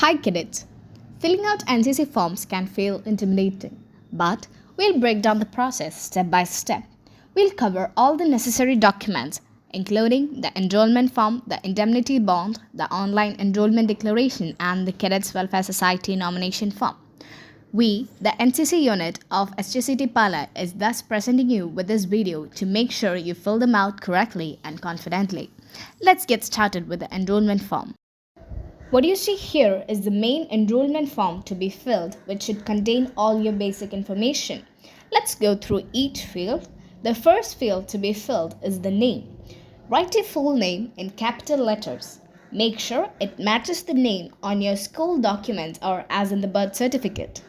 Hi cadets! Filling out NCC forms can feel intimidating, but we'll break down the process step by step. We'll cover all the necessary documents, including the enrollment form, the indemnity bond, the online enrollment declaration, and the Cadets Welfare Society nomination form. We, the NCC unit of SJCET Palai, is thus presenting you with this video to make sure you fill them out correctly and confidently. Let's get started with the enrollment form. What you see here is the main enrollment form to be filled, which should contain all your basic information. Let's go through each field. The first field to be filled is the name. Write your full name in capital letters. Make sure it matches the name on your school documents or as in the birth certificate.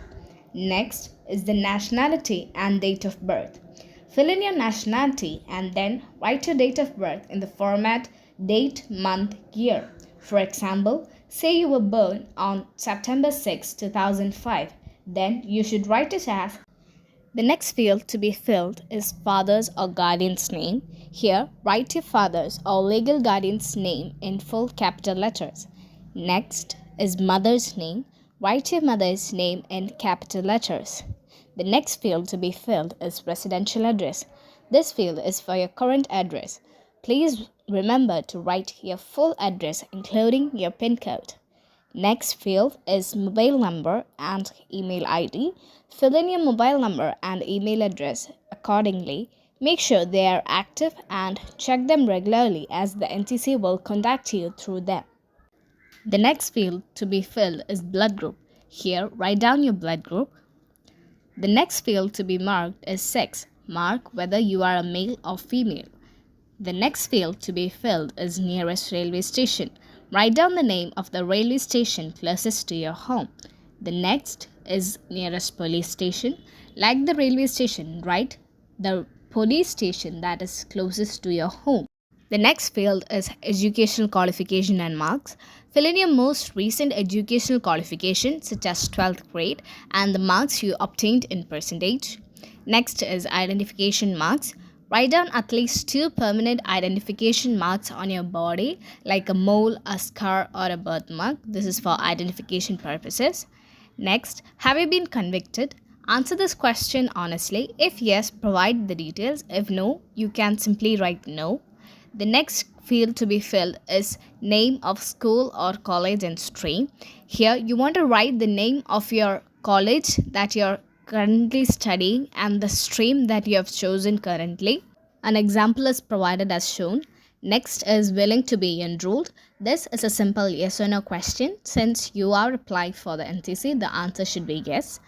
Next is the nationality and date of birth. Fill in your nationality and then write your date of birth in the format date, month, year. For example, say you were born on September 6, 2005, then you should write it as. The next field to be filled is father's or guardian's name. Here, write your father's or legal guardian's name in full capital letters. Next is mother's name. Write your mother's name in capital letters. The next field to be filled is residential address. This field is for your current address. Please remember to write your full address including your PIN code. Next field is mobile number and email ID. Fill in your mobile number and email address accordingly. Make sure they are active and check them regularly as the NCC will contact you through them. The next field to be filled is blood group. Here, write down your blood group. The next field to be marked is sex. Mark whether you are a male or female. The next field to be filled is nearest railway station. Write down the name of the railway station closest to your home. The next is nearest police station. Like the railway station, write the police station that is closest to your home. The next field is educational qualification and marks. Fill in your most recent educational qualification such as 12th grade and the marks you obtained in percentage. Next is identification marks. Write down at least 2 permanent identification marks on your body like a mole, a scar or a birthmark. This is for identification purposes. Next, have you been convicted? Answer this question honestly. If yes, provide the details. If no, you can simply write no. The next field to be filled is name of school or college and stream. Here you want to write the name of your college that you're currently studying and the stream that you have chosen currently. An example is provided as shown. Next is willing to be enrolled. This is a simple yes or no question. Since you are applying for the NCC, the answer should be yes.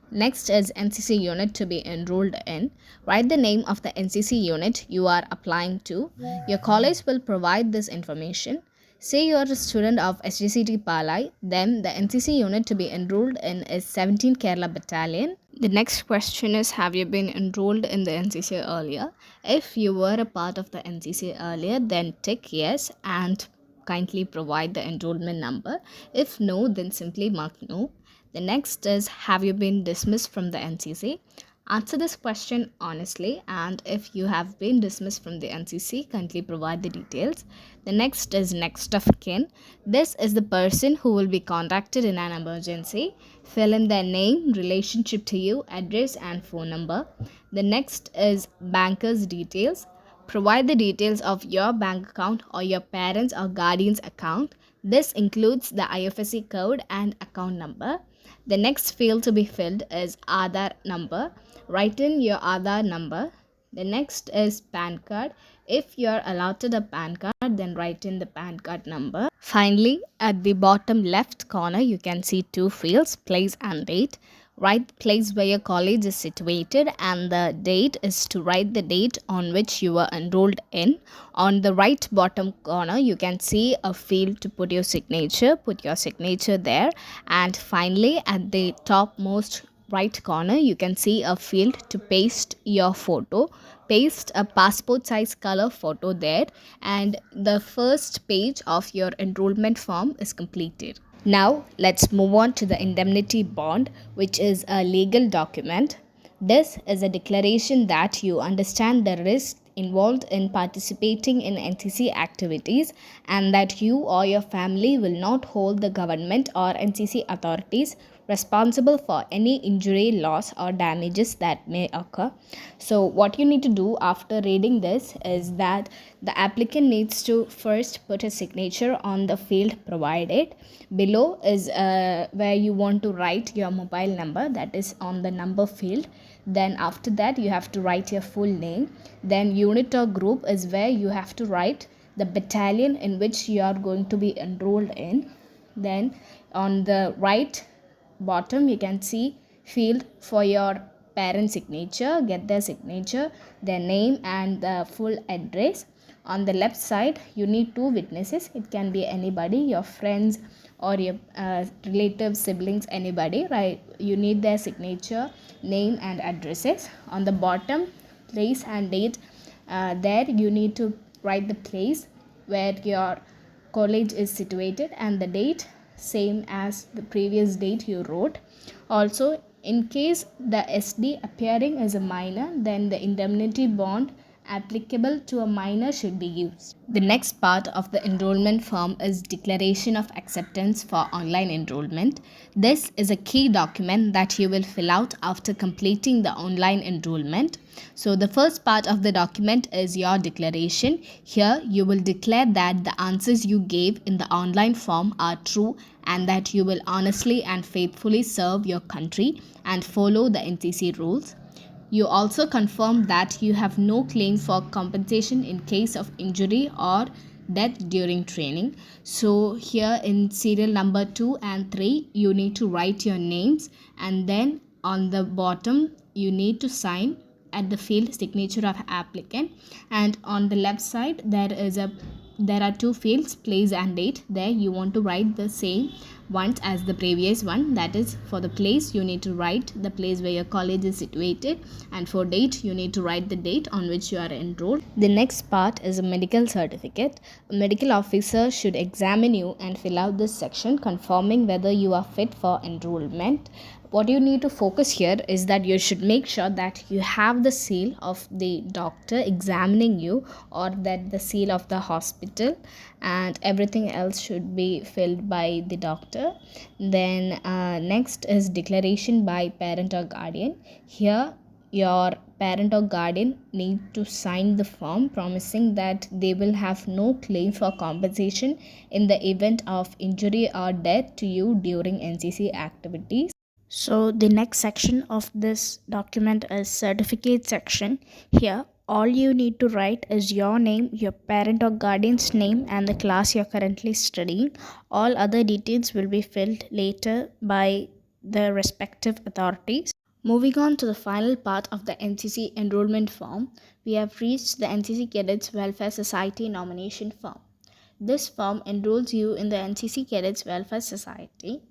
Next is NCC unit to be enrolled in. Write the name of the NCC unit you are applying to. Your college will provide this information. Say you are a student of SJCET Palai, then the NCC unit to be enrolled in is 17 Kerala Battalion. The next question is, have you been enrolled in the NCC earlier? If you were a part of the NCC earlier, then tick yes and kindly provide the enrollment number. If no, then simply mark no. The next is, have you been dismissed from the NCC? Answer this question honestly, and if you have been dismissed from the NCC, kindly provide the details. The next is next of kin. This is the person who will be contacted in an emergency. Fill in their name, relationship to you, address and phone number. The next is banker's details. Provide the details of your bank account or your parents' or guardian's account. This includes the IFSC code and account number. The next field to be filled is Aadhaar number. Write in your Aadhaar number. The next is PAN card. If you are allotted a PAN card, then write in the PAN card number. Finally, at the bottom left corner, you can see 2 fields, place and date. Write the place where your college is situated and the date is to write the date on which you were enrolled in. On the right bottom corner, you can see a field to put your signature. Put your signature there. And finally, at the topmost right corner, you can see a field to paste your photo. Paste a passport size color photo there and the first page of your enrollment form is completed. Now let's move on to the indemnity bond, which is a legal document. This is a declaration that you understand the risk involved in participating in NCC activities, and that you or your family will not hold the government or NCC authorities responsible for any injury, loss, or damages that may occur. So, what you need to do after reading this is that the applicant needs to first put a signature on the field provided. Below is where you want to write your mobile number, that is on the number field. Then after that you have to write your full name. Then unit or group is where you have to write the battalion in which you are going to be enrolled in. Then on the right bottom you can see field for your parent signature, get their signature, their name and the full address. On the left side you need two witnesses, it can be anybody, your friends or your relatives, siblings, anybody, right? You need their signature, name and addresses. On the bottom, place and date, there you need to write the place where your college is situated and the date same as the previous date you wrote. Also, in case the SD appearing as a minor, then the indemnity bond applicable to a minor should be used. The next part of the enrollment form is declaration of acceptance for online enrollment. This is a key document that you will fill out after completing the online enrollment. So the first part of the document is your declaration. Here you will declare that the answers you gave in the online form are true and that you will honestly and faithfully serve your country and follow the NCC rules. You also confirm that you have no claim for compensation in case of injury or death during training. So here in serial number 2 and 3 you need to write your names, and then on the bottom you need to sign at the field signature of applicant, and on the left side there are two fields, place and date. There you want to write the same ones as the previous one, that is for the place you need to write the place where your college is situated, and for date you need to write the date on which you are enrolled. The next part is a medical certificate. A medical officer should examine you and fill out this section confirming whether you are fit for enrollment. What you need to focus here is that you should make sure that you have the seal of the doctor examining you or that the seal of the hospital, and everything else should be filled by the doctor. Then next is declaration by parent or guardian. Here your parent or guardian need to sign the form promising that they will have no claim for compensation in the event of injury or death to you during NCC activities. So the next section of this document is certificate section. Here all you need to write is your name, your parent or guardian's name and the class you're currently studying. All other details will be filled later by the respective authorities. Moving on to the final part of the NCC enrollment form, we have reached the NCC Cadets Welfare Society nomination form. This form enrolls you in the NCC Cadets Welfare Society.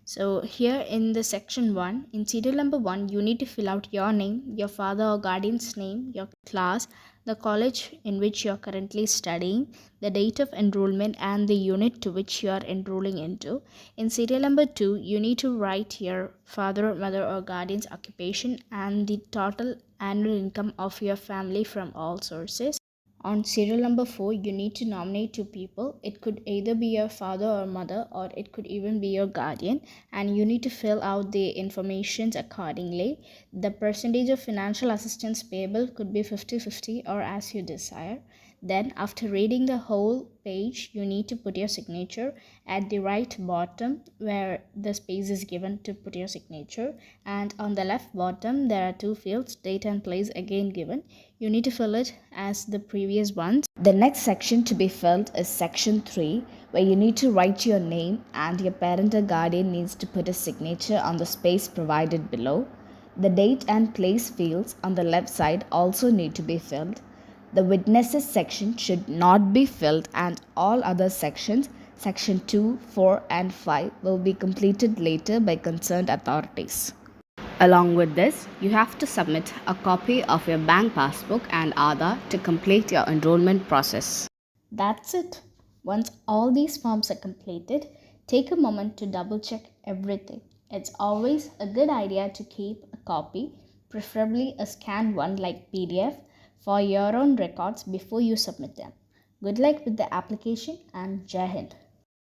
So here in the section 1, in serial number 1, you need to fill out your name, your father or guardian's name, your class, the college in which you are currently studying, the date of enrollment and the unit to which you are enrolling into. In serial number 2, you need to write your father, mother or guardian's occupation and the total annual income of your family from all sources. On serial number 4, you need to nominate two people. It could either be your father or mother, or it could even be your guardian, and you need to fill out the information accordingly. The percentage of financial assistance payable could be 50-50 or as you desire. Then after reading the whole page, you need to put your signature at the right bottom where the space is given to put your signature, and on the left bottom there are two fields, date and place again given. You need to fill it as the previous ones. The next section to be filled is section 3, where you need to write your name and your parent or guardian needs to put a signature on the space provided below. The date and place fields on the left side also need to be filled. The witnesses section should not be filled, and all other sections, section 2, 4 and 5 will be completed later by concerned authorities. Along with this, you have to submit a copy of your bank passbook and Aadhaar to complete your enrollment process. That's it. Once all these forms are completed, take a moment to double check everything. It's always a good idea to keep a copy, preferably a scanned one like PDF, for your own records before you submit them. Good luck with the application and Jai Hind.